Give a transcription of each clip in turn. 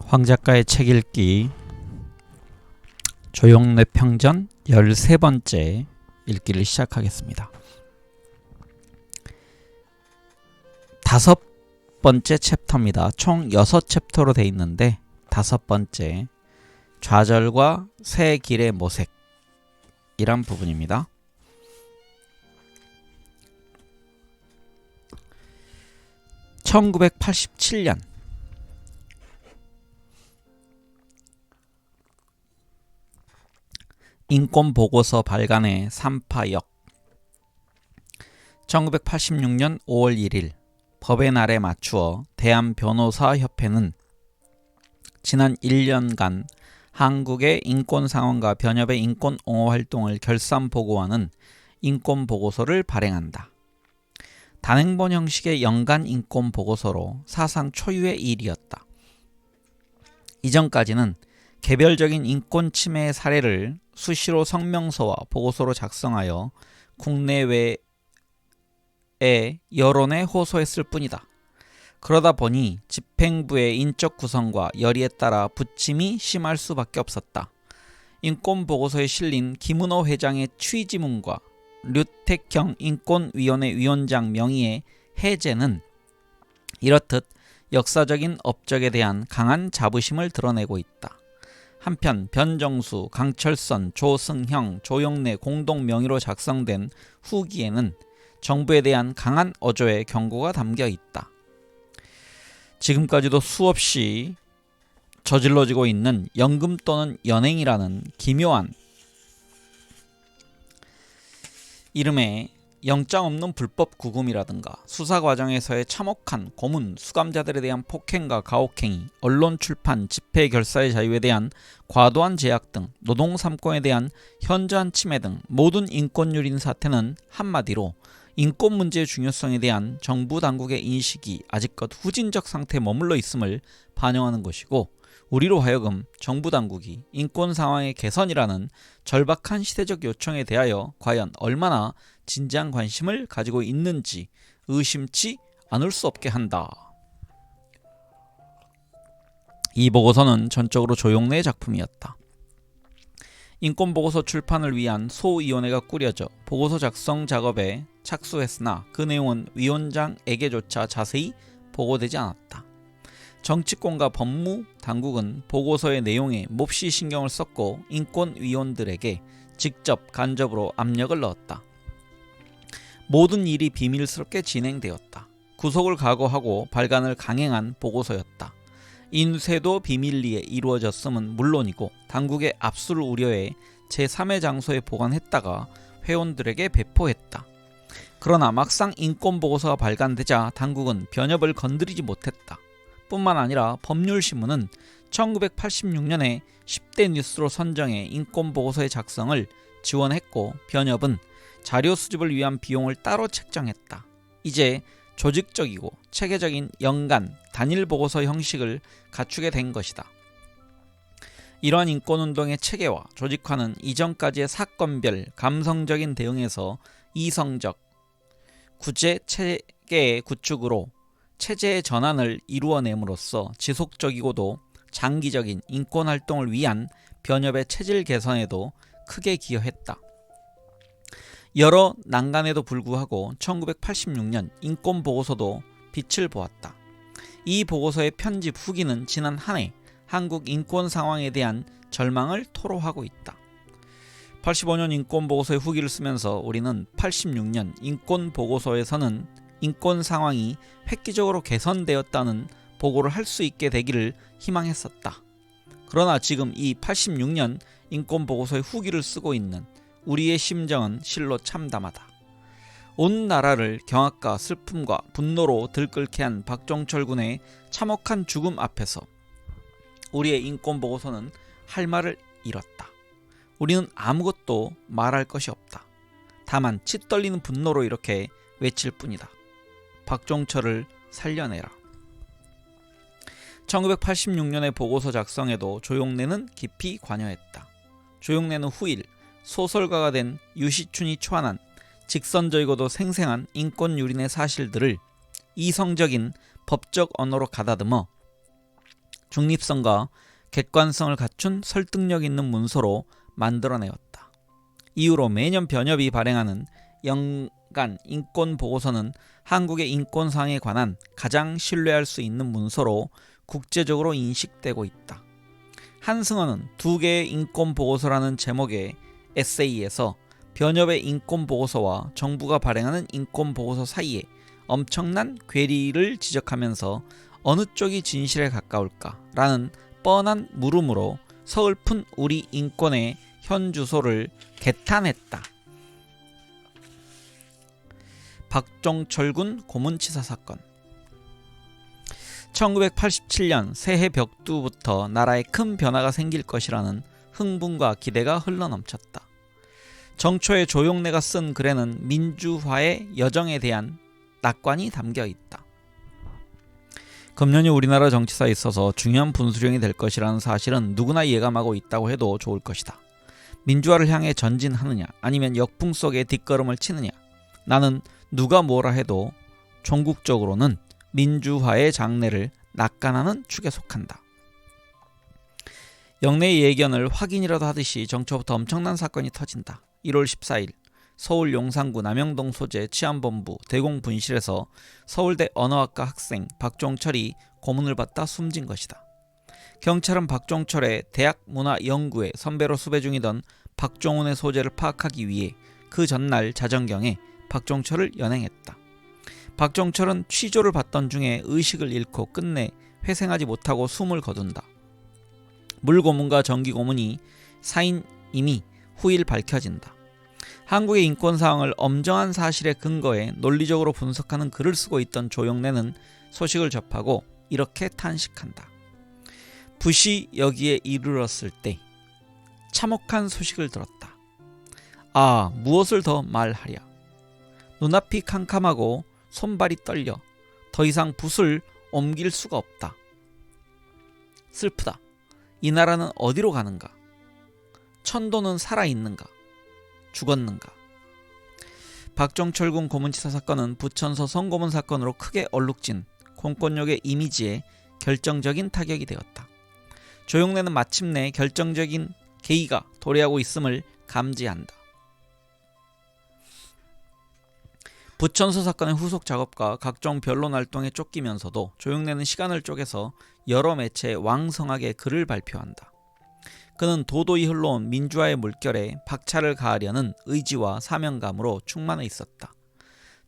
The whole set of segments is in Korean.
황 작가의 책 읽기 조용래 평전 13번째 읽기를 시작하겠습니다. 5번째 챕터입니다. 총 6챕터로 되어 있는데 5번째 좌절과 새 길의 모색 이란 부분입니다. (1987년) 인권보고서 발간의 3파역 1986년 5월 1일 법의 날에 맞추어 대한변호사협회는 지난 1년간 한국의 인권상황과 변협의 인권옹호활동을 결산보고하는 인권보고서를 발행한다. 단행본 형식의 연간 인권보고서로 사상 초유의 일이었다. 이전까지는 개별적인 인권 침해의 사례를 수시로 성명서와 보고서로 작성하여 국내외의 여론에 호소했을 뿐이다. 그러다 보니 집행부의 인적 구성과 열의에 따라 부침이 심할 수밖에 없었다. 인권보고서에 실린 김은호 회장의 취지문과 류택형 인권위원회 위원장 명의의 해제는 이렇듯 역사적인 업적에 대한 강한 자부심을 드러내고 있다. 한편 변정수, 강철선, 조승형, 조용래 공동 명의로 작성된 후기에는 정부에 대한 강한 어조의 경고가 담겨 있다. 지금까지도 수없이 저질러지고 있는 연금 또는 연행이라는 기묘한 이름의 영장 없는 불법 구금이라든가 수사 과정에서의 참혹한 고문, 수감자들에 대한 폭행과 가혹행위, 언론 출판, 집회 결사의 자유에 대한 과도한 제약 등 노동 3권에 대한 현저한 침해 등 모든 인권유린 사태는 한마디로 인권 문제의 중요성에 대한 정부 당국의 인식이 아직껏 후진적 상태에 머물러 있음을 반영하는 것이고, 우리로 하여금 정부 당국이 인권 상황의 개선이라는 절박한 시대적 요청에 대하여 과연 얼마나 진지한 관심을 가지고 있는지 의심치 않을 수 없게 한다. 이 보고서는 전적으로 조용래의 작품이었다. 인권보고서 출판을 위한 소위원회가 꾸려져 보고서 작성 작업에 착수했으나 그 내용은 위원장에게조차 자세히 보고되지 않았다. 정치권과 법무 당국은 보고서의 내용에 몹시 신경을 썼고 인권위원들에게 직접 간접으로 압력을 넣었다. 모든 일이 비밀스럽게 진행되었다. 구속을 각오하고 발간을 강행한 보고서였다. 인쇄도 비밀리에 이루어졌음은 물론이고 당국의 압수를 우려해 제3의 장소에 보관했다가 회원들에게 배포했다. 그러나 막상 인권보고서가 발간되자 당국은 변협을 건드리지 못했다. 뿐만 아니라 법률신문은 1986년에 10대 뉴스로 선정해 인권보고서의 작성을 지원했고 변협은 자료 수집을 위한 비용을 따로 책정했다. 이제 조직적이고 체계적인 연간 단일 보고서 형식을 갖추게 된 것이다. 이러한 인권운동의 체계와 조직화는 이전까지의 사건별 감성적인 대응에서 이성적 구제 체계의 구축으로 체제의 전환을 이루어냄으로써 지속적이고도 장기적인 인권활동을 위한 변협의 체질 개선에도 크게 기여했다. 여러 난관에도 불구하고 1986년 인권보고서도 빛을 보았다. 이 보고서의 편집 후기는 지난 한 해 한국 인권 상황에 대한 절망을 토로하고 있다. 85년 인권보고서의 후기를 쓰면서 우리는 86년 인권보고서에서는 인권 상황이 획기적으로 개선되었다는 보고를 할 수 있게 되기를 희망했었다. 그러나 지금 이 86년 인권보고서의 후기를 쓰고 있는 우리의 심정은 실로 참담하다. 온 나라를 경악과 슬픔과 분노로 들끓게 한 박종철 군의 참혹한 죽음 앞에서 우리의 인권보고서는 할 말을 잃었다. 우리는 아무것도 말할 것이 없다. 다만 치떨리는 분노로 이렇게 외칠 뿐이다. 박종철을 살려내라. 1986년의 보고서 작성에도 조용래는 깊이 관여했다. 조용래는 후일 소설가가 된 유시춘이 초안한 직선적이고도 생생한 인권유린의 사실들을 이성적인 법적 언어로 가다듬어 중립성과 객관성을 갖춘 설득력 있는 문서로 만들어내었다. 이후로 매년 변협이 발행하는 연간 인권보고서는 한국의 인권상에 관한 가장 신뢰할 수 있는 문서로 국제적으로 인식되고 있다. 한승헌은 2개의 인권보고서라는 제목의 에세이에서 변협의 인권보고서와 정부가 발행하는 인권보고서 사이에 엄청난 괴리를 지적하면서 어느 쪽이 진실에 가까울까라는 뻔한 물음으로 서글픈 우리 인권의 현주소를 개탄했다. 박종철군 고문치사 사건. 1987년 새해 벽두부터 나라에 큰 변화가 생길 것이라는 흥분과 기대가 흘러넘쳤다. 정초에 조용래가 쓴 글에는 민주화의 여정에 대한 낙관이 담겨 있다. 금년이 우리나라 정치사에 있어서 중요한 분수령이 될 것이라는 사실은 누구나 예감하고 있다고 해도 좋을 것이다. 민주화를 향해 전진하느냐 아니면 역풍 속에 뒷걸음을 치느냐. 나는 누가 뭐라 해도 종국적으로는 민주화의 장래를 낙관하는 축에 속한다. 영내의 예견을 확인이라도 하듯이 정초부터 엄청난 사건이 터진다. 1월 14일 서울 용산구 남영동 소재 치안본부 대공분실에서 서울대 언어학과 학생 박종철이 고문을 받다 숨진 것이다. 경찰은 박종철의 대학문화연구회 선배로 수배 중이던 박종훈의 소재를 파악하기 위해 그 전날 자정경에 박종철을 연행했다. 박종철은 취조를 받던 중에 의식을 잃고 끝내 회생하지 못하고 숨을 거둔다. 물고문과 전기고문이 사인임이 후일 밝혀진다. 한국의 인권 상황을 엄정한 사실에 근거해 논리적으로 분석하는 글을 쓰고 있던 조영래는 소식을 접하고 이렇게 탄식한다. 붓이 여기에 이르렀을 때 참혹한 소식을 들었다. 아, 무엇을 더 말하랴. 눈앞이 캄캄하고 손발이 떨려 더 이상 붓을 옮길 수가 없다. 슬프다. 이 나라는 어디로 가는가? 천도는 살아있는가? 죽었는가? 박종철군 고문치사 사건은 부천서 성고문 사건으로 크게 얼룩진 공권력의 이미지에 결정적인 타격이 되었다. 조영래는 마침내 결정적인 계기가 도래하고 있음을 감지한다. 부천서 사건의 후속 작업과 각종 변론 활동에 쫓기면서도 조영래는 시간을 쪼개서 여러 매체에 왕성하게 글을 발표한다. 그는 도도히 흘러온 민주화의 물결에 박차를 가하려는 의지와 사명감으로 충만해 있었다.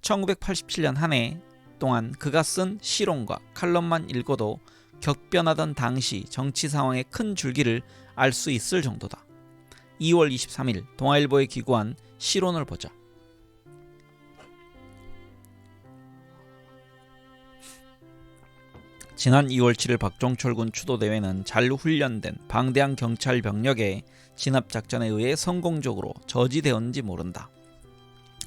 1987년 한 해 동안 그가 쓴 시론과 칼럼만 읽어도 격변하던 당시 정치 상황의 큰 줄기를 알 수 있을 정도다. 2월 23일 동아일보에 기고한 시론을 보자. 지난 2월 7일 박종철군 추도대회는 잘 훈련된 방대한 경찰 병력의 진압작전에 의해 성공적으로 저지되었는지 모른다.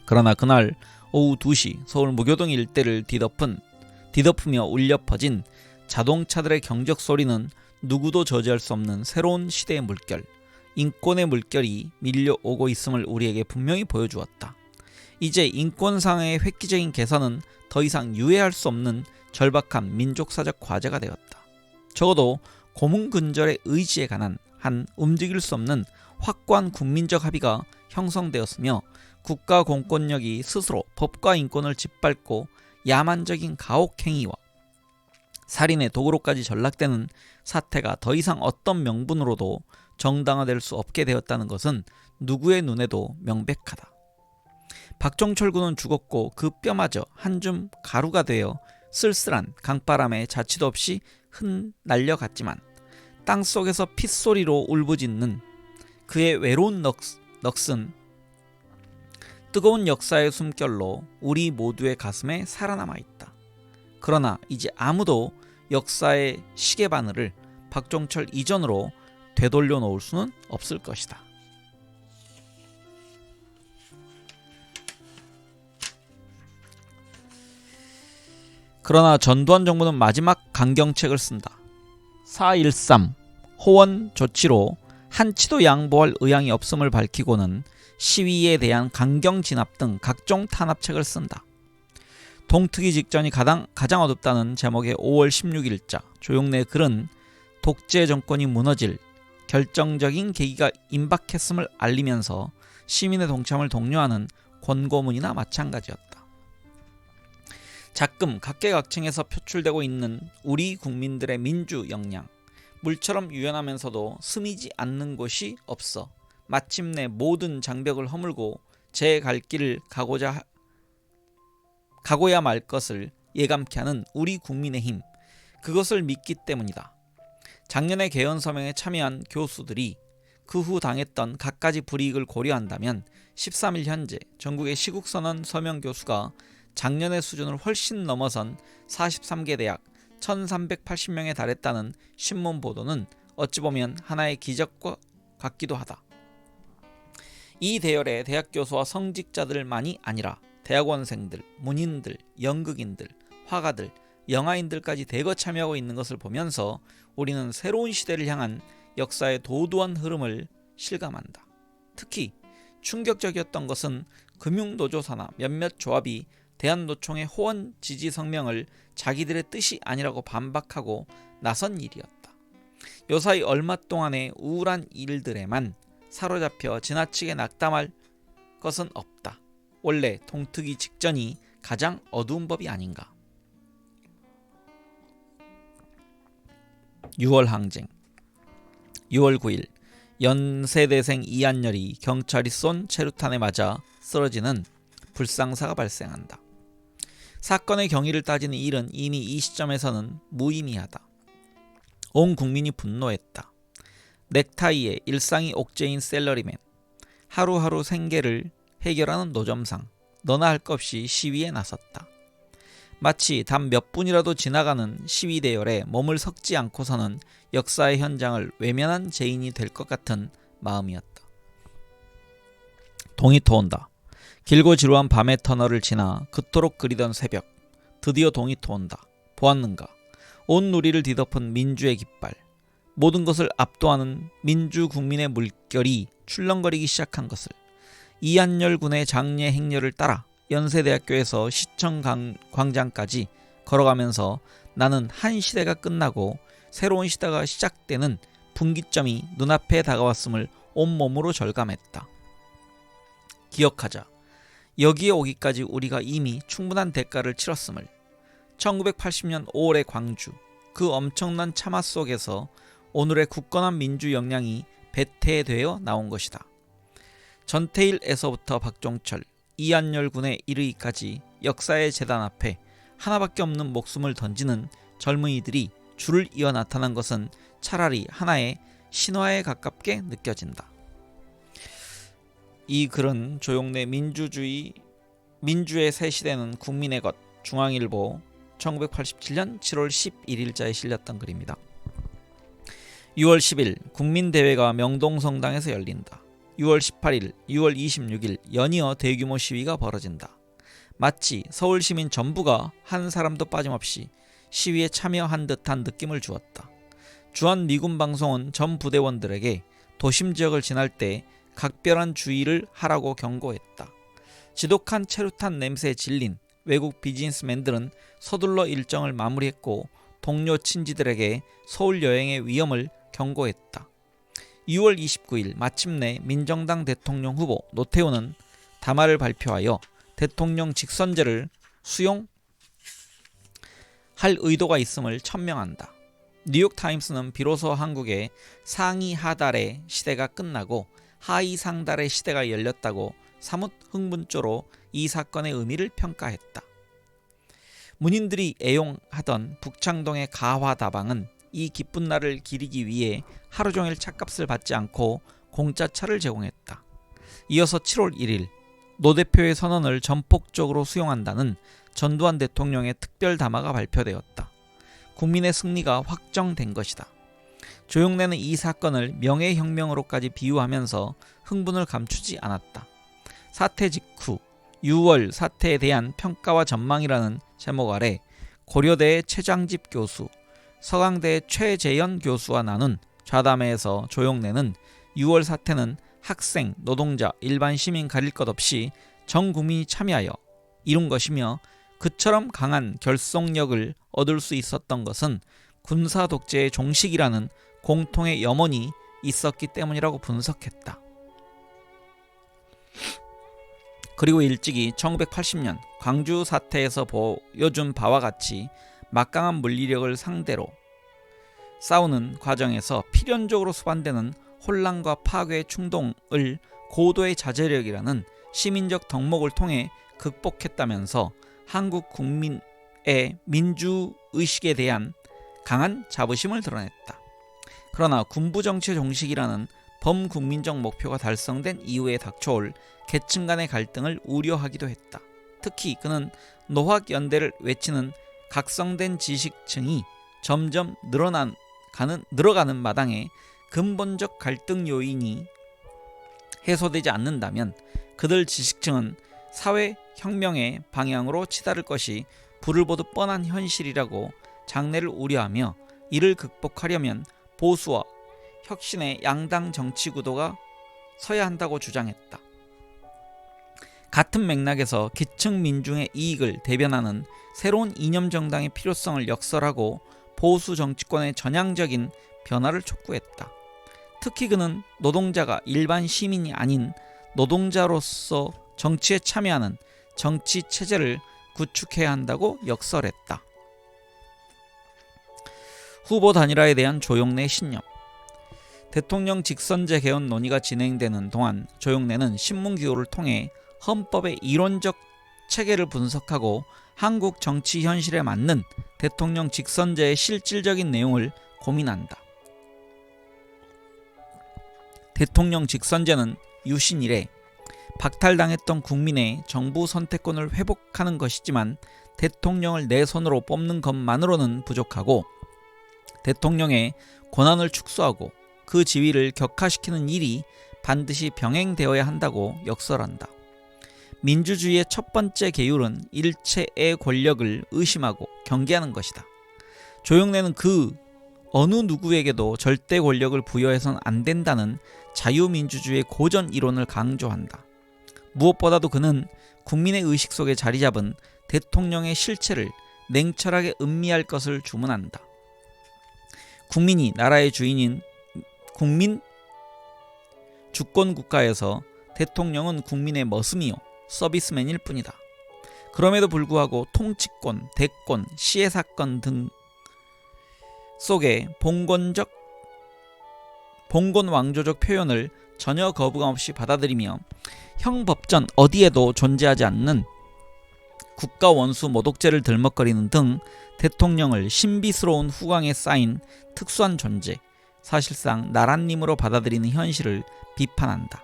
그러나 그날 오후 2시 서울 무교동 일대를 뒤덮으며 울려 퍼진 자동차들의 경적 소리는 누구도 저지할 수 없는 새로운 시대의 물결, 인권의 물결이 밀려오고 있음을 우리에게 분명히 보여주었다. 이제 인권상의 획기적인 개선은 더 이상 유예할 수 없는 절박한 민족사적 과제가 되었다. 적어도 고문근절의 의지에 관한 한 움직일 수 없는 확고한 국민적 합의가 형성되었으며 국가 공권력이 스스로 법과 인권을 짓밟고 야만적인 가혹행위와 살인의 도구로까지 전락되는 사태가 더 이상 어떤 명분으로도 정당화될 수 없게 되었다는 것은 누구의 눈에도 명백하다. 박종철 군은 죽었고 그 뼈마저 한 줌 가루가 되어 쓸쓸한 강바람에 자취도 없이 흩날려갔지만 땅속에서 핏소리로 울부짖는 그의 외로운 넋은 뜨거운 역사의 숨결로 우리 모두의 가슴에 살아남아 있다. 그러나 이제 아무도 역사의 시계바늘을 박종철 이전으로 되돌려 놓을 수는 없을 것이다. 그러나 전두환 정부는 마지막 강경책을 쓴다. 4.13 호원 조치로 한치도 양보할 의향이 없음을 밝히고는 시위에 대한 강경 진압 등 각종 탄압책을 쓴다. 동트기 직전이 가장 어둡다는 제목의 5월 16일자 조용래 글은 독재 정권이 무너질 결정적인 계기가 임박했음을 알리면서 시민의 동참을 독려하는 권고문이나 마찬가지였다. 자금 각계각층에서 표출되고 있는 우리 국민들의 민주 역량, 물처럼 유연하면서도 스미지 않는 곳이 없어 마침내 모든 장벽을 허물고 제 갈 길을 가고야 말 것을 예감케 하는 우리 국민의 힘, 그것을 믿기 때문이다. 작년에 개헌서명에 참여한 교수들이 그 후 당했던 갖가지 불이익을 고려한다면 13일 현재 전국의 시국선언 서명 교수가 작년의 수준을 훨씬 넘어선 43개 대학 1380명에 달했다는 신문 보도는 어찌 보면 하나의 기적과 같기도 하다. 이 대열에 대학 교수와 성직자들만이 아니라 대학원생들, 문인들, 연극인들, 화가들, 영화인들까지 대거 참여하고 있는 것을 보면서 우리는 새로운 시대를 향한 역사의 도도한 흐름을 실감한다. 특히 충격적이었던 것은 금융노조 산하 몇몇 조합이 대한노총의 호언 지지 성명을 자기들의 뜻이 아니라고 반박하고 나선 일이었다. 요사이 얼마 동안의 우울한 일들에만 사로잡혀 지나치게 낙담할 것은 없다. 원래 동트기 직전이 가장 어두운 법이 아닌가. 6월 항쟁. 6월 9일 연세대생 이한열이 경찰이 쏜 체류탄에 맞아 쓰러지는 불상사가 발생한다. 사건의 경위를 따지는 일은 이미 이 시점에서는 무의미하다. 온 국민이 분노했다. 넥타이에 일상이 옥죄인 셀러리맨, 하루하루 생계를 해결하는 노점상, 너나 할 것 없이 시위에 나섰다. 마치 단 몇 분이라도 지나가는 시위 대열에 몸을 섞지 않고서는 역사의 현장을 외면한 죄인이 될 것 같은 마음이었다. 동이 터온다. 길고 지루한 밤의 터널을 지나 그토록 그리던 새벽, 드디어 동이 터온다. 보았는가? 온 누리를 뒤덮은 민주의 깃발, 모든 것을 압도하는 민주 국민의 물결이 출렁거리기 시작한 것을. 이한열 군의 장례 행렬을 따라 연세대학교에서 시청 광장까지 걸어가면서 나는 한 시대가 끝나고 새로운 시대가 시작되는 분기점이 눈앞에 다가왔음을 온몸으로 절감했다. 기억하자. 여기에 오기까지 우리가 이미 충분한 대가를 치렀음을. 1980년 5월의 광주, 그 엄청난 참화 속에서 오늘의 굳건한 민주 역량이 배태되어 나온 것이다. 전태일에서부터 박종철, 이한열 군에 이르기까지 역사의 재단 앞에 하나밖에 없는 목숨을 던지는 젊은이들이 줄을 이어 나타난 것은 차라리 하나의 신화에 가깝게 느껴진다. 이 글은 조용래 민주의 새 시대는 국민의 것, 중앙일보 1987년 7월 11일자에 실렸던 글입니다. 6월 10일 국민대회가 명동성당에서 열린다. 6월 18일, 6월 26일 연이어 대규모 시위가 벌어진다. 마치 서울 시민 전부가 한 사람도 빠짐없이 시위에 참여한 듯한 느낌을 주었다. 주한 미군 방송은 전 부대원들에게 도심 지역을 지날 때 각별한 주의를 하라고 경고했다. 지독한 체류탄 냄새에 질린 외국 비즈니스맨들은 서둘러 일정을 마무리했고 동료 친지들에게 서울 여행의 위험을 경고했다. 6월 29일 마침내 민정당 대통령 후보 노태우는 담화를 발표하여 대통령 직선제를 수용할 의도가 있음을 천명한다. 뉴욕타임스는 비로소 한국의 상이 하달의 시대가 끝나고 하이 상달의 시대가 열렸다고 사뭇 흥분조로 이 사건의 의미를 평가했다. 문인들이 애용하던 북창동의 가화다방은 이 기쁜 날을 기리기 위해 하루 종일 차값을 받지 않고 공짜차를 제공했다. 이어서 7월 1일 노 대표의 선언을 전폭적으로 수용한다는 전두환 대통령의 특별 담화가 발표되었다. 국민의 승리가 확정된 것이다. 조용래는 이 사건을 명예혁명으로까지 비유하면서 흥분을 감추지 않았다. 사태 직후 6월 사태에 대한 평가와 전망이라는 제목 아래 고려대의 최장집 교수, 서강대의 최재현 교수와 나눈 좌담회에서 조용래는 6월 사태는 학생, 노동자, 일반 시민 가릴 것 없이 전 국민이 참여하여 이룬 것이며 그처럼 강한 결속력을 얻을 수 있었던 것은 군사 독재의 종식이라는 공통의 염원이 있었기 때문이라고 분석했다. 그리고 일찍이 1980년 광주 사태에서 보여준 바와 같이 막강한 물리력을 상대로 싸우는 과정에서 필연적으로 수반되는 혼란과 파괴의 충동을 고도의 자제력이라는 시민적 덕목을 통해 극복했다면서 한국 국민의 민주의식에 대한 강한 자부심을 드러냈다. 그러나 군부정치의 종식이라는 범국민적 목표가 달성된 이후에 닥쳐올 계층 간의 갈등을 우려하기도 했다. 특히 그는 노학연대를 외치는 각성된 지식층이 점점 늘어가는 마당에 근본적 갈등 요인이 해소되지 않는다면 그들 지식층은 사회혁명의 방향으로 치달을 것이 불을 보듯 뻔한 현실이라고 장래를 우려하며 이를 극복하려면 보수와 혁신의 양당 정치 구도가 서야 한다고 주장했다. 같은 맥락에서 기층 민중의 이익을 대변하는 새로운 이념 정당의 필요성을 역설하고 보수 정치권의 전향적인 변화를 촉구했다. 특히 그는 노동자가 일반 시민이 아닌 노동자로서 정치에 참여하는 정치 체제를 구축해야 한다고 역설했다. 후보 단일화에 대한 조용래 신념. 대통령 직선제 개헌 논의가 진행되는 동안 조용래는 신문기고를 통해 헌법의 이론적 체계를 분석하고 한국 정치 현실에 맞는 대통령 직선제의 실질적인 내용을 고민한다. 대통령 직선제는 유신 이래 박탈당했던 국민의 정부 선택권을 회복하는 것이지만 대통령을 내 손으로 뽑는 것만으로는 부족하고 대통령의 권한을 축소하고 그 지위를 격화시키는 일이 반드시 병행되어야 한다고 역설한다. 민주주의의 첫 번째 계율은 일체의 권력을 의심하고 경계하는 것이다. 조용래는 그 어느 누구에게도 절대 권력을 부여해서는 안 된다는 자유민주주의의 고전 이론을 강조한다. 무엇보다도 그는 국민의 의식 속에 자리 잡은 대통령의 실체를 냉철하게 음미할 것을 주문한다. 국민이 나라의 주인인 국민 주권 국가에서 대통령은 국민의 머슴이요 서비스맨일 뿐이다. 그럼에도 불구하고 통치권, 대권, 시해사건 등 속에 봉건 왕조적 표현을 전혀 거부감 없이 받아들이며 형법전 어디에도 존재하지 않는 국가 원수 모독죄를 들먹거리는 등 대통령을 신비스러운 후광에 쌓인 특수한 존재, 사실상 나랏님으로 받아들이는 현실을 비판한다.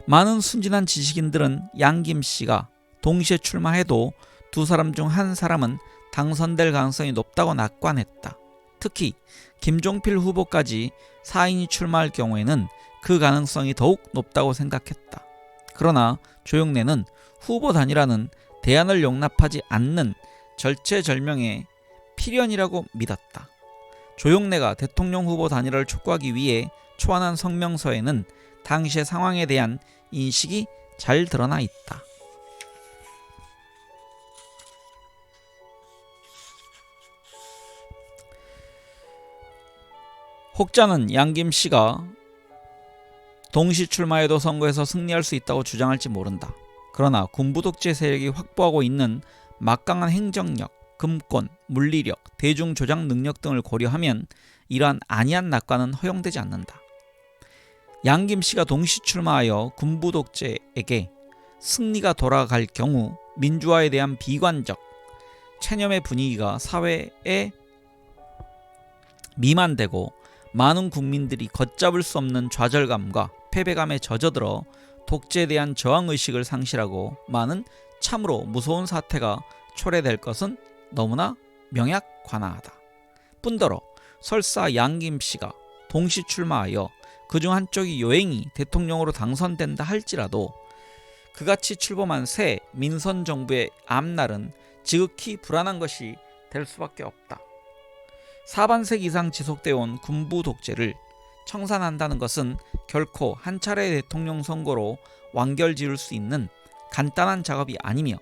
많은 순진한 지식인들은 양김씨가 동시에 출마해도 두 사람 중 한 사람은 당선될 가능성이 높다고 낙관했다. 특히 김종필 후보까지 4인이 출마할 경우에는 그 가능성이 더욱 높다고 생각했다. 그러나 조용래는 후보 단일화는 대안을 용납하지 않는 절체절명의 필연이라고 믿었다. 조용래가 대통령 후보 단일화를 촉구하기 위해 초안한 성명서에는 당시의 상황에 대한 인식이 잘 드러나 있다. 혹자는 양김씨가 동시 출마해도 선거에서 승리할 수 있다고 주장할지 모른다. 그러나 군부독재 세력이 확보하고 있는 막강한 행정력, 금권, 물리력, 대중조작 능력 등을 고려하면 이러한 안이한 낙관은 허용되지 않는다. 양김씨가 동시 출마하여 군부독재에게 승리가 돌아갈 경우 민주화에 대한 비관적, 체념의 분위기가 사회에 미만되고 많은 국민들이 걷잡을 수 없는 좌절감과 패배감에 젖어들어 독재에 대한 저항의식을 상실하고 많은 참으로 무서운 사태가 초래될 것은 너무나 명약관하다. 뿐더러 설사 양김씨가 동시 출마하여 그중 한쪽이 요행이 대통령으로 당선된다 할지라도 그같이 출범한 새 민선 정부의 앞날은 지극히 불안한 것이 될 수밖에 없다. 사반世이상 지속되어 온 군부 독재를 청산한다는 것은 결코 한 차례 대통령 선거로 완결 지을 수 있는 간단한 작업이 아니며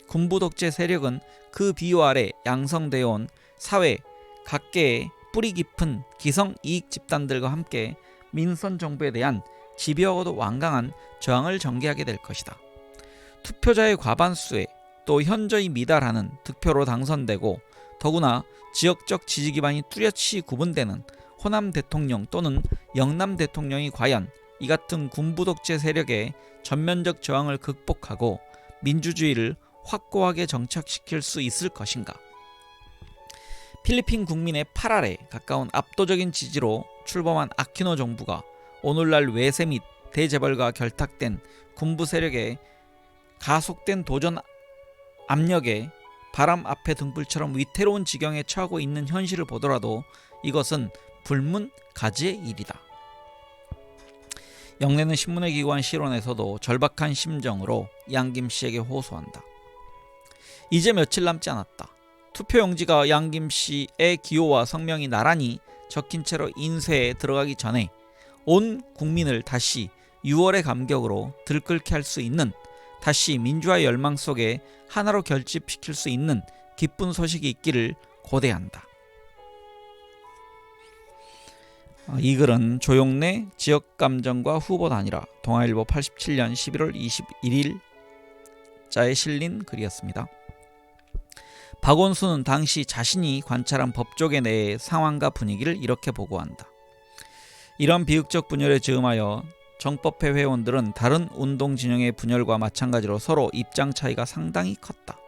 군부 독재 세력은 그 비유 아래 양성되어 온 사회 각계의 뿌리 깊은 기성 이익 집단들과 함께 민선 정부에 대한 집요하고도 완강한 저항을 전개하게 될 것이다. 투표자의 과반수에 또 현저히 미달하는 득표로 당선되고 더구나 지역적 지지 기반이 뚜렷이 구분되는 호남 대통령 또는 영남 대통령이 과연 이 같은 군부 독재 세력의 전면적 저항을 극복하고 민주주의를 확고하게 정착시킬 수 있을 것인가? 필리핀 국민의 8할에 가까운 압도적인 지지로 출범한 아퀴노 정부가 오늘날 외세 및 대재벌과 결탁된 군부 세력의 가속된 도전 압력에 바람 앞에 등불처럼 위태로운 지경에 처하고 있는 현실을 보더라도 이것은 불문가지의 일이다. 영내는 신문에 기고한 시론에서도 절박한 심정으로 양김씨에게 호소한다. 이제 며칠 남지 않았다. 투표용지가 양김씨의 기호와 성명이 나란히 적힌 채로 인쇄에 들어가기 전에 온 국민을 다시 6월의 감격으로 들끓게 할 수 있는, 다시 민주화의 열망 속에 하나로 결집시킬 수 있는 기쁜 소식이 있기를 고대한다. 이 글은 조용래 지역감정과 후보 단일화 동아일보 87년 11월 21일자에 실린 글이었습니다. 박원순은 당시 자신이 관찰한 법조계 내의 상황과 분위기를 이렇게 보고한다. 이런 비극적 분열에 즈음하여 정법회 회원들은 다른 운동 진영의 분열과 마찬가지로 서로 입장 차이가 상당히 컸다.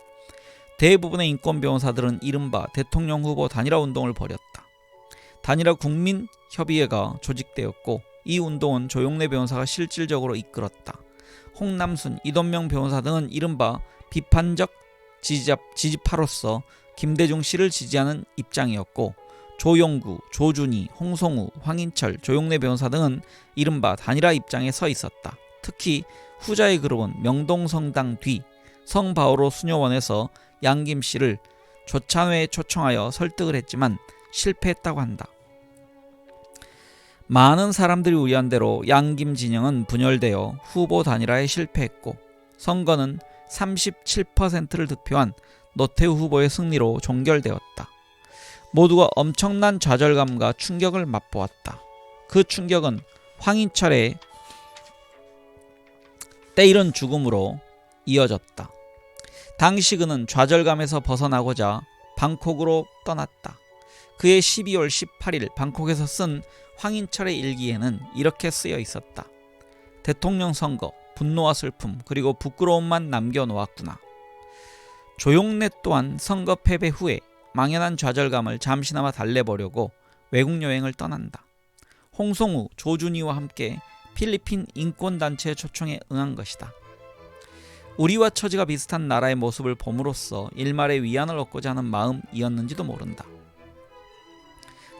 대부분의 인권 변호사들은 이른바 대통령 후보 단일화 운동을 벌였다. 단일화 국민협의회가 조직되었고 이 운동은 조용래 변호사가 실질적으로 이끌었다. 홍남순, 이돈명 변호사 등은 이른바 비판적 지지파로서 김대중 씨를 지지하는 입장이었고 조용구, 조준희, 홍성우, 황인철, 조용래 변호사 등은 이른바 단일화 입장에 서 있었다. 특히 후자의 그룹은 명동성당 뒤 성바오로 수녀원에서 양김 씨를 조찬회에 초청하여 설득을 했지만 실패했다고 한다. 많은 사람들이 우려한 대로 양김 진영은 분열되어 후보 단일화에 실패했고 선거는 37%를 득표한 노태우 후보의 승리로 종결되었다. 모두가 엄청난 좌절감과 충격을 맛보았다. 그 충격은 황인철의 때이른 죽음으로 이어졌다. 당시 그는 좌절감에서 벗어나고자 방콕으로 떠났다. 그의 12월 18일 방콕에서 쓴 황인철의 일기에는 이렇게 쓰여 있었다. 대통령 선거, 분노와 슬픔, 그리고 부끄러움만 남겨놓았구나. 조용래 또한 선거 패배 후에 망연한 좌절감을 잠시나마 달래보려고 외국 여행을 떠난다. 홍성우, 조준희와 함께 필리핀 인권단체의 초청에 응한 것이다. 우리와 처지가 비슷한 나라의 모습을 봄으로써 일말의 위안을 얻고자 하는 마음이었는지도 모른다.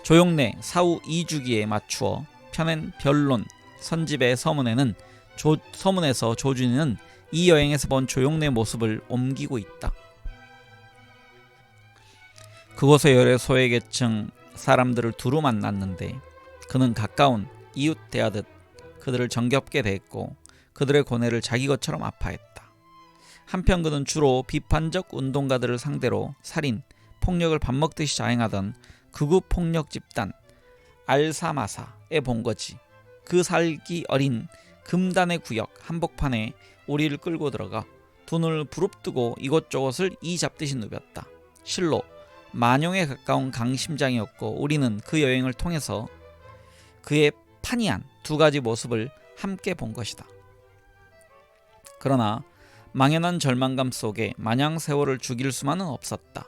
조용래 사후 2주기에 맞추어 펴낸 변론 선집의 서문에서 조준희는 이 여행에서 본 조용래 모습을 옮기고 있다. 그곳의 여러 소외계층 사람들을 두루 만났는데 그는 가까운 이웃 대하듯 그들을 정겹게 대했고 그들의 고뇌를 자기 것처럼 아파했다. 한편 그는 주로 비판적 운동가들을 상대로 살인, 폭력을 밥 먹듯이 자행하던 극우 폭력 집단 알사마사에 본 거지. 그 살기 어린 금단의 구역 한복판에 우리를 끌고 들어가 두 눈을 부릅뜨고 이곳저곳을 이 잡듯이 누볐다. 실로 만용에 가까운 강심장이었고 우리는 그 여행을 통해서 그의 판이한 두 가지 모습을 함께 본 것이다. 그러나 망연한 절망감 속에 마냥 세월을 죽일 수만은 없었다.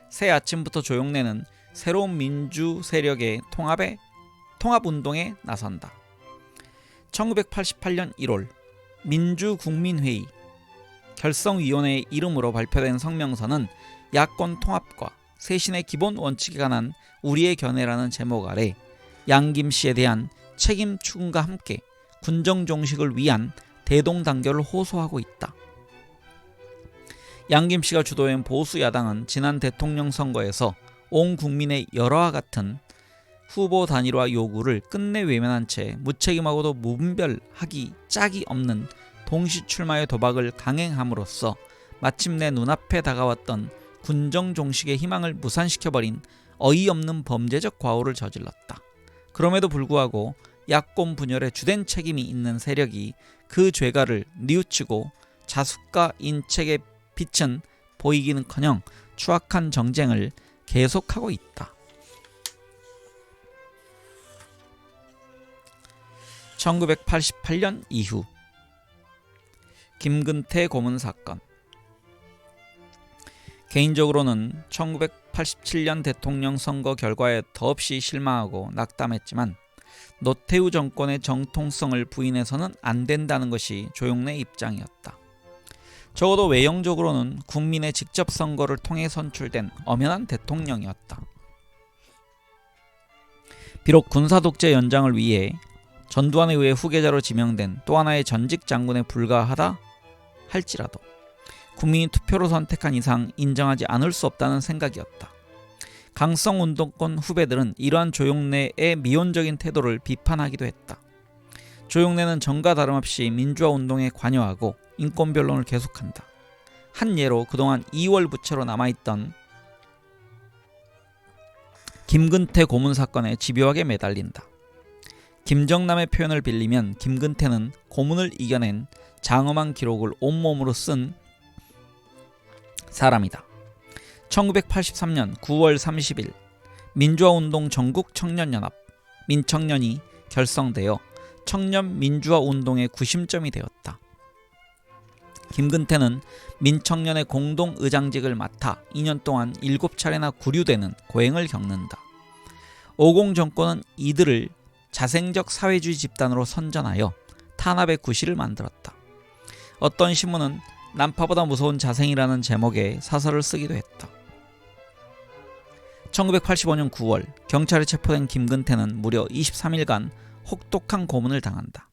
새 아침부터 조용래는 새로운 민주 세력의 통합운동에 나선다. 1988년 1월 민주국민회의 결성위원회의 이름으로 발표된 성명서는 야권 통합과 쇄신의 기본 원칙에 관한 우리의 견해라는 제목 아래 양김 씨에 대한 책임 추궁과 함께 군정 종식을 위한 대동단결을 호소하고 있다. 양김 씨가 주도한 보수 야당은 지난 대통령 선거에서 온 국민의 열화와 같은 후보 단일화 요구를 끝내 외면한 채 무책임하고도 무분별하기 짝이 없는 동시 출마의 도박을 강행함으로써 마침내 눈앞에 다가왔던 군정 종식의 희망을 무산시켜버린 어이없는 범죄적 과오를 저질렀다. 그럼에도 불구하고 약곰 분열의 주된 책임이 있는 세력이 그 죄가를 뉘우치고 자숙과 인책의 빛은 보이기는커녕 추악한 정쟁을 계속하고 있다. 1988년 이후 김근태 고문 사건. 개인적으로는 1987년 대통령 선거 결과에 더없이 실망하고 낙담했지만 노태우 정권의 정통성을 부인해서는 안 된다는 것이 조용래 입장이었다. 적어도 외형적으로는 국민의 직접 선거를 통해 선출된 엄연한 대통령이었다. 비록 군사독재 연장을 위해 전두환에 의해 후계자로 지명된 또 하나의 전직 장군에 불과하다 할지라도 국민이 투표로 선택한 이상 인정하지 않을 수 없다는 생각이었다. 강성운동권 후배들은 이러한 조용래의 미온적인 태도를 비판하기도 했다. 조용래는 전과 다름없이 민주화운동에 관여하고 인권변론을 계속한다. 한 예로 그동안 2월 부채로 남아있던 김근태 고문 사건에 집요하게 매달린다. 김정남의 표현을 빌리면 김근태는 고문을 이겨낸 장엄한 기록을 온몸으로 쓴 사람이다. 1983년 9월 30일 민주화운동 전국청년연합 민청년이 결성되어 청년민주화운동의 구심점이 되었다. 김근태는 민청년의 공동의장직을 맡아 2년 동안 7차례나 구류되는 고행을 겪는다. 오공 정권은 이들을 자생적 사회주의 집단으로 선전하여 탄압의 구실을 만들었다. 어떤 신문은 난파보다 무서운 자생이라는 제목의 사설을 쓰기도 했다. 1985년 9월 경찰에 체포된 김근태는 무려 23일간 혹독한 고문을 당한다.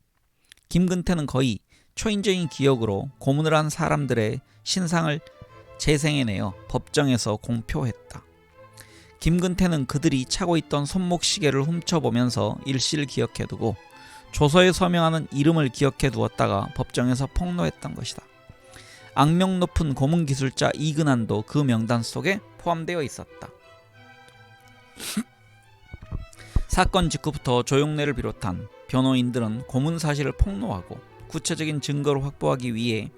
김근태는 거의 초인적인 기억으로 고문을 한 사람들의 신상을 재생해내어 법정에서 공표했다. 김근태는 그들이 차고 있던 손목시계를 훔쳐보면서 일시를 기억해두고 조서에 서명하는 이름을 기억해두었다가 법정에서 폭로했던 것이다. 악명 높은 고문기술자 이근한도 그 명단 속에 포함되어 있었다. 사건 직후부터 조용래를 비롯한 변호인들은 고문 사실을 폭로하고 구체적인 증거를 확보하기 위해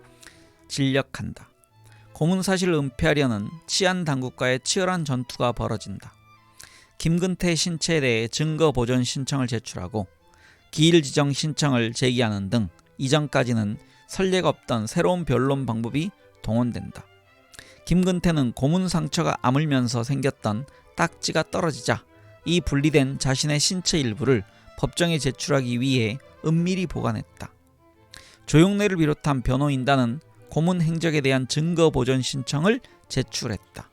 진력한다. 고문 사실을 은폐하려는 치안 당국과의 치열한 전투가 벌어진다. 김근태 신체에 대해 증거 보존 신청을 제출하고 기일 지정 신청을 제기하는 등 이전까지는 선례가 없던 새로운 변론 방법이 동원된다. 김근태는 고문 상처가 아물면서 생겼던 딱지가 떨어지자 이 분리된 자신의 신체 일부를 법정에 제출하기 위해 은밀히 보관했다. 조용래를 비롯한 변호인단은 고문 행적에 대한 증거 보존 신청을 제출했다.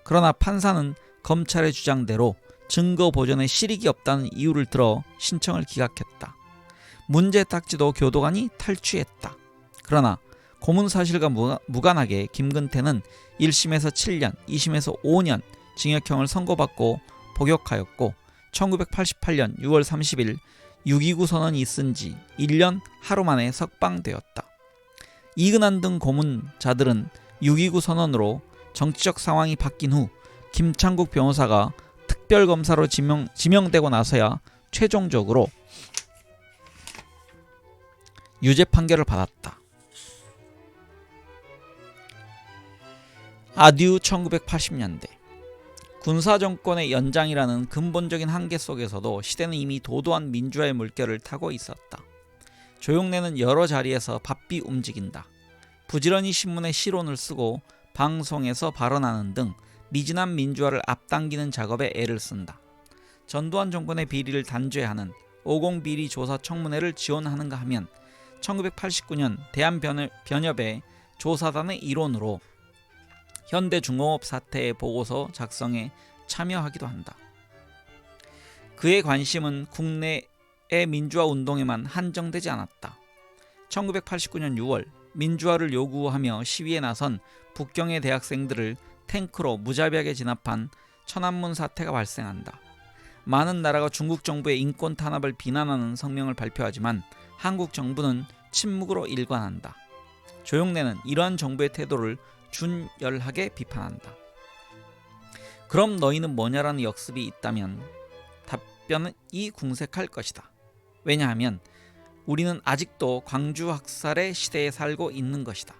그러나 판사는 검찰의 주장대로 증거 보존에 실익이 없다는 이유를 들어 신청을 기각했다. 문제 딱지도 교도관이 탈취했다. 그러나 고문 사실과 무관하게 김근태는 1심에서 7년, 2심에서 5년 징역형을 선고받고 복역하였고 1988년 6월 30일 6.29 선언이 있은 지 1년 하루 만에 석방되었다. 이근한 등 고문자들은 6.29 선언으로 정치적 상황이 바뀐 후 김창국 변호사가 특별검사로 지명되고 나서야 최종적으로 유죄 판결을 받았다. 아듀 1980년대 군사정권의 연장이라는 근본적인 한계 속에서도 시대는 이미 도도한 민주화의 물결을 타고 있었다. 조용래는 여러 자리에서 바삐 움직인다. 부지런히 신문에 시론을 쓰고 방송에서 발언하는 등 미진한 민주화를 앞당기는 작업에 애를 쓴다. 전두환 정권의 비리를 단죄하는 오공비리 조사 청문회를 지원하는가 하면 1989년 대한변협의 조사단의 일원으로 현대중공업 사태의 보고서 작성에 참여하기도 한다. 그의 관심은 국내의 민주화 운동에만 한정되지 않았다. 1989년 6월 민주화를 요구하며 시위에 나선 북경의 대학생들을 탱크로 무자비하게 진압한 천안문 사태가 발생한다. 많은 나라가 중국 정부의 인권 탄압을 비난하는 성명을 발표하지만 한국 정부는 침묵으로 일관한다. 조용래는 이러한 정부의 태도를 준열하게 비판한다. 그럼 너희는 뭐냐라는 역습이 있다면 답변은 이 궁색할 것이다. 왜냐하면 우리는 아직도 광주 학살의 시대에 살고 있는 것이다.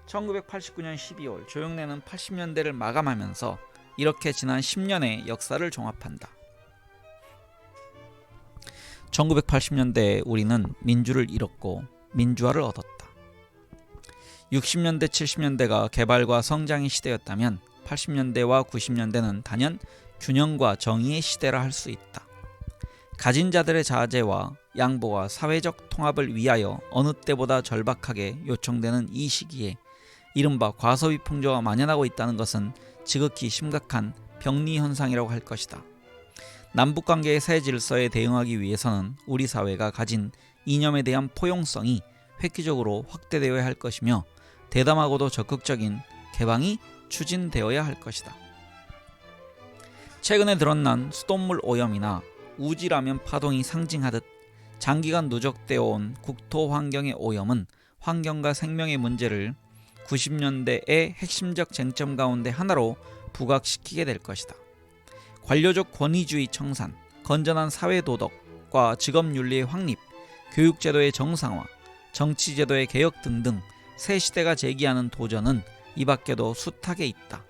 1989년 12월 조영래는 80년대를 마감하면서 이렇게 지난 10년의 역사를 종합한다. 1980년대에 우리는 민주를 잃었고 민주화를 얻었다. 60년대 70년대가 개발과 성장의 시대였다면 80년대와 90년대는 단연 균형과 정의의 시대라 할 수 있다. 가진 자들의 자제와 양보와 사회적 통합을 위하여 어느 때보다 절박하게 요청되는 이 시기에 이른바 과소비 풍조가 만연하고 있다는 것은 지극히 심각한 병리 현상이라고 할 것이다. 남북관계의 새 질서에 대응하기 위해서는 우리 사회가 가진 이념에 대한 포용성이 획기적으로 확대되어야 할 것이며 대담하고도 적극적인 개방이 추진되어야 할 것이다. 최근에 드러난 수돗물 오염이나 우지라면 파동이 상징하듯 장기간 누적되어 온 국토 환경의 오염은 환경과 생명의 문제를 90년대의 핵심적 쟁점 가운데 하나로 부각시키게 될 것이다. 관료적 권위주의 청산, 건전한 사회도덕과 직업윤리의 확립, 교육제도의 정상화, 정치제도의 개혁 등등 새 시대가 제기하는 도전은 이 밖에도 숱하게 있다.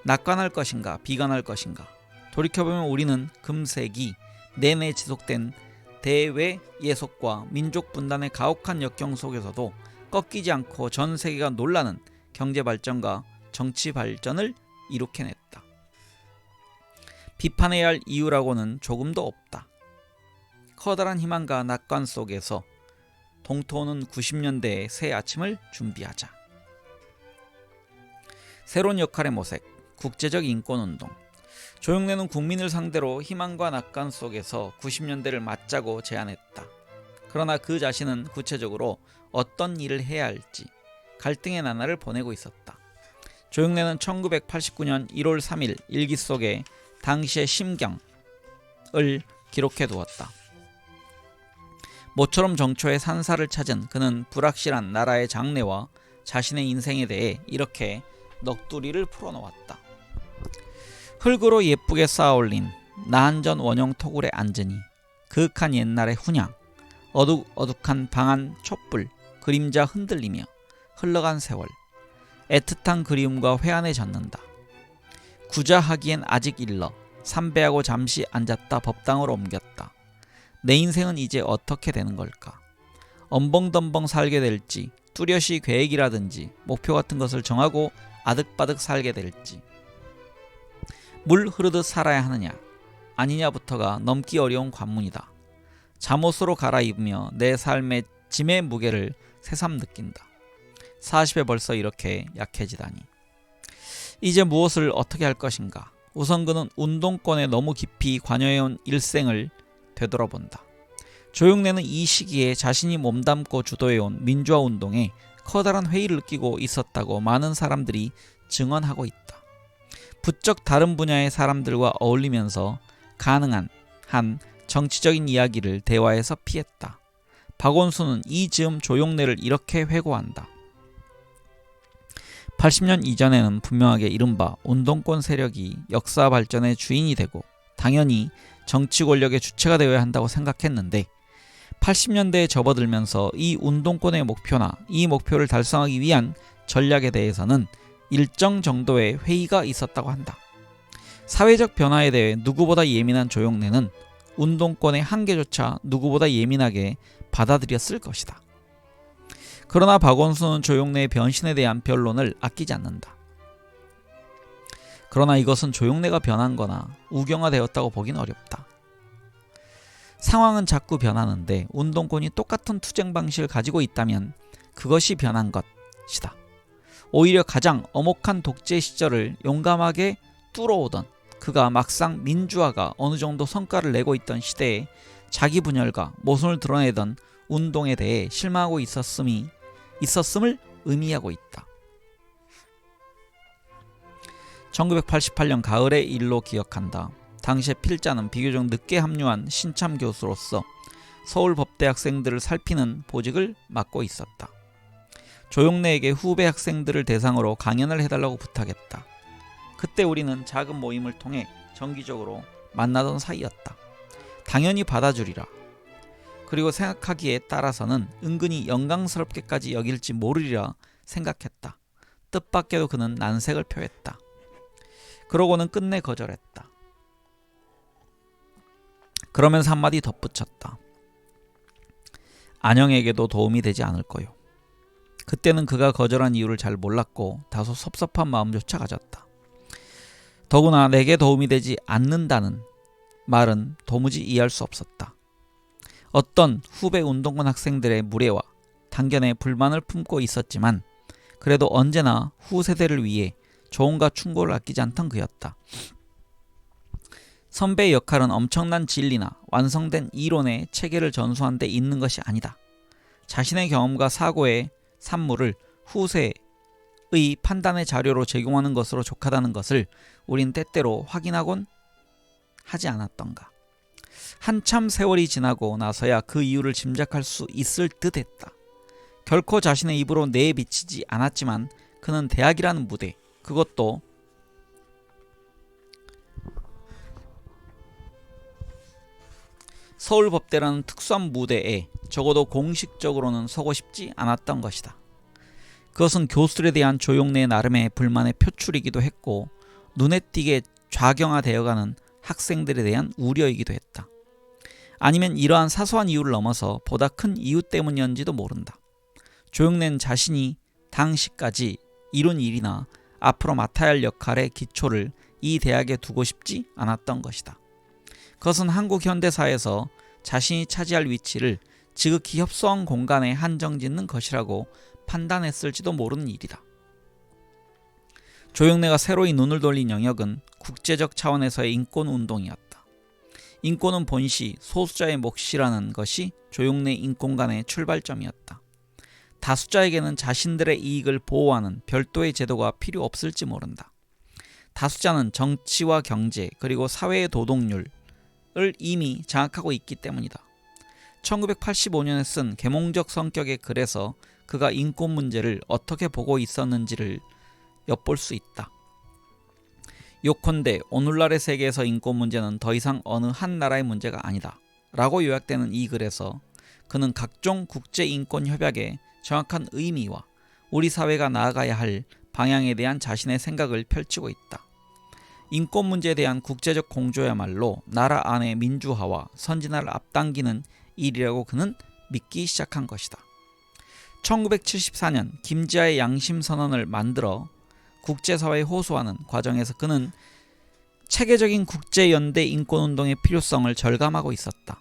낙관할 것인가 비관할 것인가. 돌이켜보면 우리는 금세기 내내 지속된 대외 예속과 민족 분단의 가혹한 역경 속에서도 꺾이지 않고 전 세계가 놀라는 경제 발전과 정치 발전을 이룩해냈다. 비판해야 할 이유라고는 조금도 없다. 커다란 희망과 낙관 속에서 동토는 90년대의 새 아침을 준비하자. 새로운 역할의 모색, 국제적 인권운동. 조영래는 국민을 상대로 희망과 낙관 속에서 90년대를 맞자고 제안했다. 그러나 그 자신은 구체적으로 어떤 일을 해야 할지 갈등의 나날을 보내고 있었다. 조영래는 1989년 1월 3일 일기 속에 당시의 심경을 기록해 두었다. 모처럼 정초의 산사를 찾은 그는 불확실한 나라의 장래와 자신의 인생에 대해 이렇게 넋두리를 풀어놓았다. 흙으로 예쁘게 쌓아올린 나한전 원형 토굴에 앉으니 그윽한 옛날의 훈양, 어둑어둑한 방안 촛불, 그림자 흔들리며 흘러간 세월, 애틋한 그리움과 회한에 젖는다. 구자하기엔 아직 일러 삼배하고 잠시 앉았다 법당으로 옮겼다. 내 인생은 이제 어떻게 되는 걸까? 엄벙덤벙 살게 될지 뚜렷이 계획이라든지 목표 같은 것을 정하고 아득바득 살게 될지, 물 흐르듯 살아야 하느냐 아니냐부터가 넘기 어려운 관문이다. 잠옷으로 갈아입으며 내 삶의 짐의 무게를 새삼 느낀다. 40에 벌써 이렇게 약해지다니. 이제 무엇을 어떻게 할 것인가. 우선 그는 운동권에 너무 깊이 관여해온 일생을 되돌아본다. 조영래는 이 시기에 자신이 몸담고 주도해온 민주화 운동에 커다란 회의를 느끼고 있었다고 많은 사람들이 증언하고 있다. 부쩍 다른 분야의 사람들과 어울리면서 가능한 한 정치적인 이야기를 대화에서 피했다. 박원순은 이 즈음 조영래를 이렇게 회고한다. 80년 이전에는 분명하게 이른바 운동권 세력이 역사 발전의 주인이 되고 당연히 정치 권력의 주체가 되어야 한다고 생각했는데 80년대에 접어들면서 이 운동권의 목표나 이 목표를 달성하기 위한 전략에 대해서는 일정 정도의 회의가 있었다고 한다. 사회적 변화에 대해 누구보다 예민한 조영래는 운동권의 한계조차 누구보다 예민하게 받아들였을 것이다. 그러나 박원순은 조영래의 변신에 대한 변론을 아끼지 않는다. 그러나 이것은 조영래가 변한 거나 우경화되었다고 보긴 어렵다. 상황은 자꾸 변하는데 운동권이 똑같은 투쟁 방식을 가지고 있다면 그것이 변한 것이다. 오히려 가장 엄혹한 독재 시절을 용감하게 뚫어오던 그가 막상 민주화가 어느 정도 성과를 내고 있던 시대에 자기 분열과 모순을 드러내던 운동에 대해 실망하고 있었음을 의미하고 있다. 1988년 가을의 일로 기억한다. 당시의 필자는 비교적 늦게 합류한 신참 교수로서 서울법대 학생들을 살피는 보직을 맡고 있었다. 조영래에게 후배 학생들을 대상으로 강연을 해달라고 부탁했다. 그때 우리는 작은 모임을 통해 정기적으로 만나던 사이였다. 당연히 받아주리라. 그리고 생각하기에 따라서는 은근히 영광스럽게까지 여길지 모르리라 생각했다. 뜻밖에도 그는 난색을 표했다. 그러고는 끝내 거절했다. 그러면서 한마디 덧붙였다. 안영에게도 도움이 되지 않을 거요. 그때는 그가 거절한 이유를 잘 몰랐고 다소 섭섭한 마음조차 가졌다. 더구나 내게 도움이 되지 않는다는 말은 도무지 이해할 수 없었다. 어떤 후배 운동권 학생들의 무례와 단견에 불만을 품고 있었지만 그래도 언제나 후세대를 위해 조언과 충고를 아끼지 않던 그였다. 선배의 역할은 엄청난 진리나 완성된 이론의 체계를 전수한 데 있는 것이 아니다. 자신의 경험과 사고의 산물을 후세의 판단의 자료로 제공하는 것으로 족하다는 것을 우린 때때로 확인하곤 하지 않았던가. 한참 세월이 지나고 나서야 그 이유를 짐작할 수 있을 듯 했다. 결코 자신의 입으로 내비치지 않았지만 그는 대학이라는 무대, 그것도 서울법대라는 특수한 무대에 적어도 공식적으로는 서고 싶지 않았던 것이다. 그것은 교수들에 대한 조용래 나름의 불만의 표출이기도 했고 눈에 띄게 좌경화되어가는 학생들에 대한 우려이기도 했다. 아니면 이러한 사소한 이유를 넘어서 보다 큰 이유 때문이었는지도 모른다. 조용래는 자신이 당시까지 이룬 일이나 앞으로 맡아야 할 역할의 기초를 이 대학에 두고 싶지 않았던 것이다. 그것은 한국 현대사에서 자신이 차지할 위치를 지극히 협소한 공간에 한정짓는 것이라고 판단했을지도 모르는 일이다. 조용래가 새로이 눈을 돌린 영역은 국제적 차원에서의 인권운동이었다. 인권은 본시 소수자의 몫이라는 것이 조용래 인권관의 출발점이었다. 다수자에게는 자신들의 이익을 보호하는 별도의 제도가 필요 없을지 모른다. 다수자는 정치와 경제 그리고 사회의 도덕률을 이미 장악하고 있기 때문이다. 1985년에 쓴 계몽적 성격의 글에서 그가 인권 문제를 어떻게 보고 있었는지를 엿볼 수 있다. 요컨대 오늘날의 세계에서 인권 문제는 더 이상 어느 한 나라의 문제가 아니다 라고 요약되는 이 글에서 그는 각종 국제인권협약의 정확한 의미와 우리 사회가 나아가야 할 방향에 대한 자신의 생각을 펼치고 있다. 인권 문제에 대한 국제적 공조야말로 나라 안의 민주화와 선진화를 앞당기는 일이라고 그는 믿기 시작한 것이다. 1974년 김지하의 양심선언을 만들어 국제사회에 호소하는 과정에서 그는 체계적인 국제연대 인권운동의 필요성을 절감하고 있었다.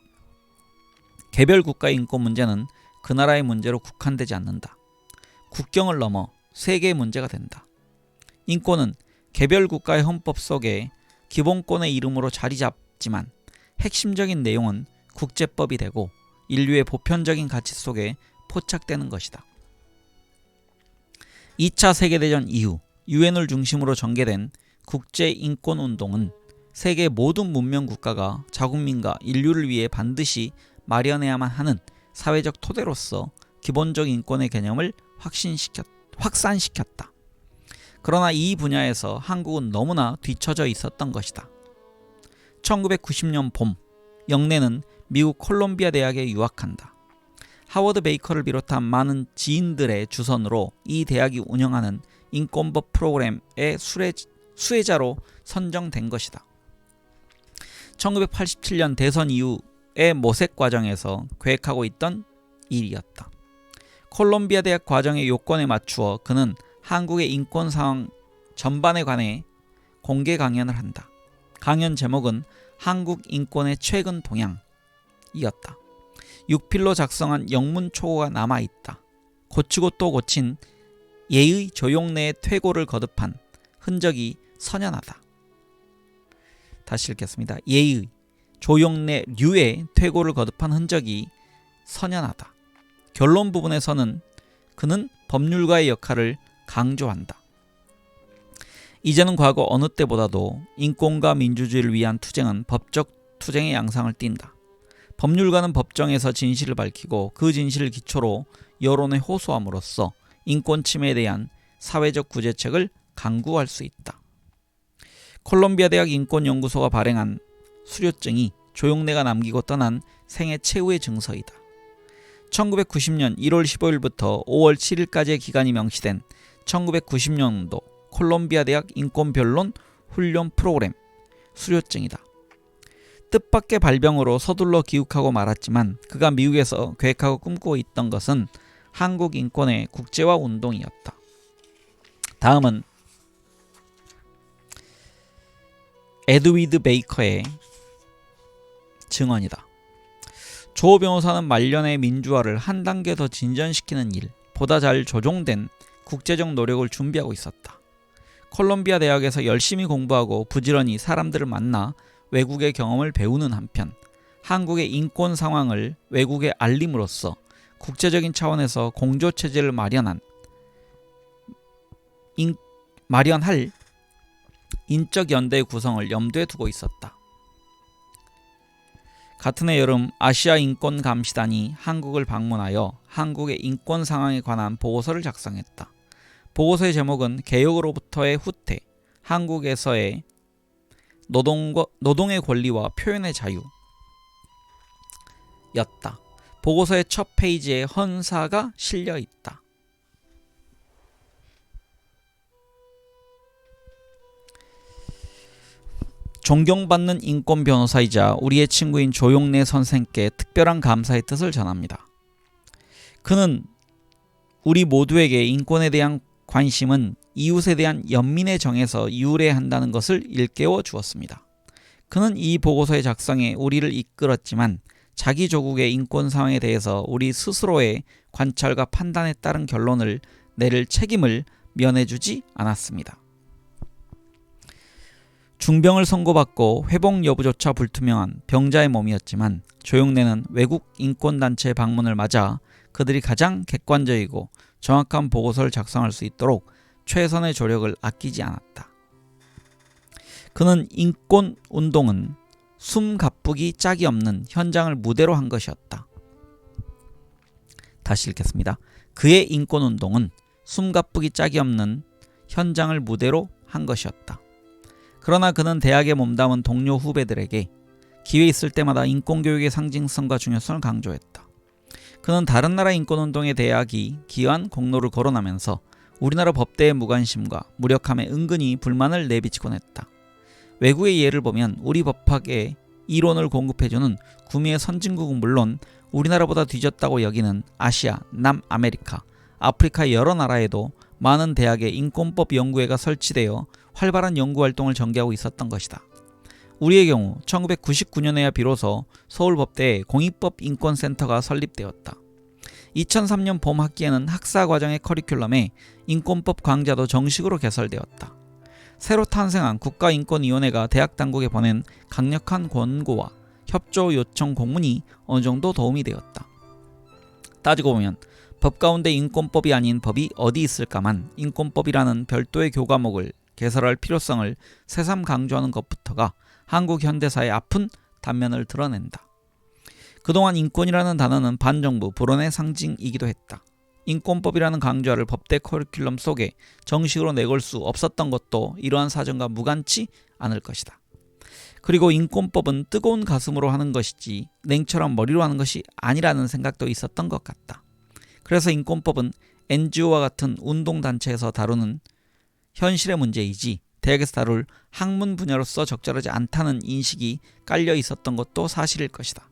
개별 국가의 인권 문제는 그 나라의 문제로 국한되지 않는다. 국경을 넘어 세계의 문제가 된다. 인권은 개별 국가의 헌법 속에 기본권의 이름으로 자리 잡지만 핵심적인 내용은 국제법이 되고 인류의 보편적인 가치 속에 포착되는 것이다. 2차 세계대전 이후 유엔을 중심으로 전개된 국제인권운동은 세계 모든 문명 국가가 자국민과 인류를 위해 반드시 마련해야만 하는 사회적 토대로서 기본적 인권의 개념을 확산시켰다. 그러나 이 분야에서 한국은 너무나 뒤처져 있었던 것이다. 1990년 봄, 영래는 미국 콜롬비아 대학에 유학한다. 하워드 베이커를 비롯한 많은 지인들의 주선으로 이 대학이 운영하는 인권법 프로그램의 수혜자로 선정된 것이다. 1987년 대선 이후의 모색 과정에서 계획하고 있던 일이었다. 콜롬비아 대학 과정의 요건에 맞추어 그는 한국의 인권 상황 전반에 관해 공개 강연을 한다. 강연 제목은 한국 인권의 최근 동향이었다. 6필로 작성한 영문초고가 남아있다. 고치고 또 고친 예의 조용래의 퇴고를 거듭한 흔적이 선연하다. 다시 읽겠습니다. 예의 조용래류의 퇴고를 거듭한 흔적이 선연하다. 결론 부분에서는 그는 법률가의 역할을 강조한다. 이제는 과거 어느 때보다도 인권과 민주주의를 위한 투쟁은 법적 투쟁의 양상을 띈다. 법률가는 법정에서 진실을 밝히고 그 진실을 기초로 여론에 호소함으로써 인권 침해에 대한 사회적 구제책을 강구할 수 있다. 콜롬비아 대학 인권연구소가 발행한 수료증이 조용래가 남기고 떠난 생애 최후의 증서이다. 1990년 1월 15일부터 5월 7일까지의 기간이 명시된 1990년도 콜롬비아 대학 인권변론 훈련 프로그램 수료증이다. 뜻밖의 발병으로 서둘러 귀국하고 말았지만 그가 미국에서 계획하고 꿈꾸고 있던 것은 한국 인권의 국제화 운동이었다. 다음은 에드위드 베이커의 증언이다. 조 변호사는 말년의 민주화를 한 단계 더 진전시키는 일, 보다 잘 조종된 국제적 노력을 준비하고 있었다. 콜롬비아 대학에서 열심히 공부하고 부지런히 사람들을 만나 외국의 경험을 배우는 한편 한국의 인권 상황을 외국에 알림으로써 국제적인 차원에서 공조체제를 마련할 인적 연대의 구성을 염두에 두고 있었다. 같은 해 여름 아시아 인권 감시단이 한국을 방문하여 한국의 인권 상황에 관한 보고서를 작성했다. 보고서의 제목은 개혁으로부터의 후퇴, 한국에서의 노동의 권리와 표현의 자유였다. 보고서의 첫 페이지에 헌사가 실려 있다. 존경받는 인권 변호사이자 우리의 친구인 조용래 선생께 특별한 감사의 뜻을 전합니다. 그는 우리 모두에게 인권에 대한 관심은 이웃에 대한 연민의 정에서 유래한다는 것을 일깨워 주었습니다. 그는 이 보고서의 작성에 우리를 이끌었지만 자기 조국의 인권 상황에 대해서 우리 스스로의 관찰과 판단에 따른 결론을 내릴 책임을 면해주지 않았습니다. 중병을 선고받고 회복 여부조차 불투명한 병자의 몸이었지만 조용래는 외국 인권단체 방문을 맞아 그들이 가장 객관적이고 정확한 보고서를 작성할 수 있도록 최선의 조력을 아끼지 않았다. 그는 인권운동은 숨가쁘기 짝이 없는 현장을 무대로 한 것이었다. 다시 읽겠습니다. 그의 인권운동은 숨가쁘기 짝이 없는 현장을 무대로 한 것이었다. 그러나 그는 대학에 몸담은 동료 후배들에게 기회 있을 때마다 인권교육의 상징성과 중요성을 강조했다. 그는 다른 나라 인권운동의 대학이 기여한 공로를 거론하면서 우리나라 법대의 무관심과 무력함에 은근히 불만을 내비치곤 했다. 외국의 예를 보면 우리 법학에 이론을 공급해주는 구미의 선진국은 물론 우리나라보다 뒤졌다고 여기는 아시아, 남아메리카, 아프리카 여러 나라에도 많은 대학에 인권법 연구회가 설치되어 활발한 연구활동을 전개하고 있었던 것이다. 우리의 경우 1999년에야 비로소 서울법대에 공익법인권센터가 설립되었다. 2003년 봄 학기에는 학사과정의 커리큘럼에 인권법 강좌도 정식으로 개설되었다. 새로 탄생한 국가인권위원회가 대학 당국에 보낸 강력한 권고와 협조 요청 공문이 어느 정도 도움이 되었다. 따지고 보면 법 가운데 인권법이 아닌 법이 어디 있을까만 인권법이라는 별도의 교과목을 개설할 필요성을 새삼 강조하는 것부터가 한국 현대사의 아픈 단면을 드러낸다. 그동안 인권이라는 단어는 반정부, 불온의 상징이기도 했다. 인권법이라는 강좌를 법대 커리큘럼 속에 정식으로 내걸 수 없었던 것도 이러한 사정과 무관치 않을 것이다. 그리고 인권법은 뜨거운 가슴으로 하는 것이지 냉철한 머리로 하는 것이 아니라는 생각도 있었던 것 같다. 그래서 인권법은 NGO와 같은 운동단체에서 다루는 현실의 문제이지 대학에서 다룰 학문 분야로서 적절하지 않다는 인식이 깔려 있었던 것도 사실일 것이다.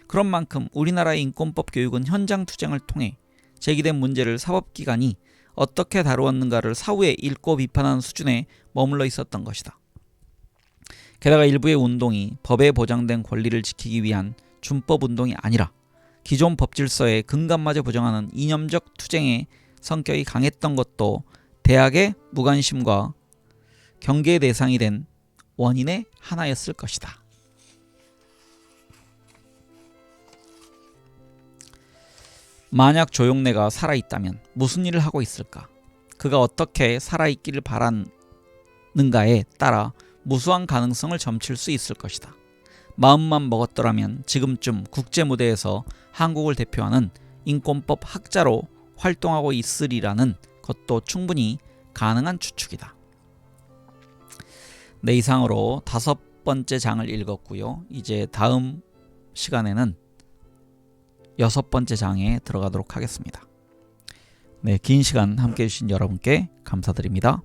그런 만큼 우리나라의 인권법 교육은 현장 투쟁을 통해 제기된 문제를 사법기관이 어떻게 다루었는가를 사후에 읽고 비판하는 수준에 머물러 있었던 것이다. 게다가 일부의 운동이 법에 보장된 권리를 지키기 위한 준법운동이 아니라 기존 법질서의 근간마저 부정하는 이념적 투쟁의 성격이 강했던 것도 대학의 무관심과 경계의 대상이 된 원인의 하나였을 것이다. 만약 조용래가 살아있다면 무슨 일을 하고 있을까? 그가 어떻게 살아있기를 바랐는가에 따라 무수한 가능성을 점칠 수 있을 것이다. 마음만 먹었더라면 지금쯤 국제무대에서 한국을 대표하는 인권법 학자로 활동하고 있으리라는 것도 충분히 가능한 추측이다. 네, 이상으로 5번째 장을 읽었고요. 이제 다음 시간에는 6번째 장에 들어가도록 하겠습니다. 네, 긴 시간 함께 해주신 여러분께 감사드립니다.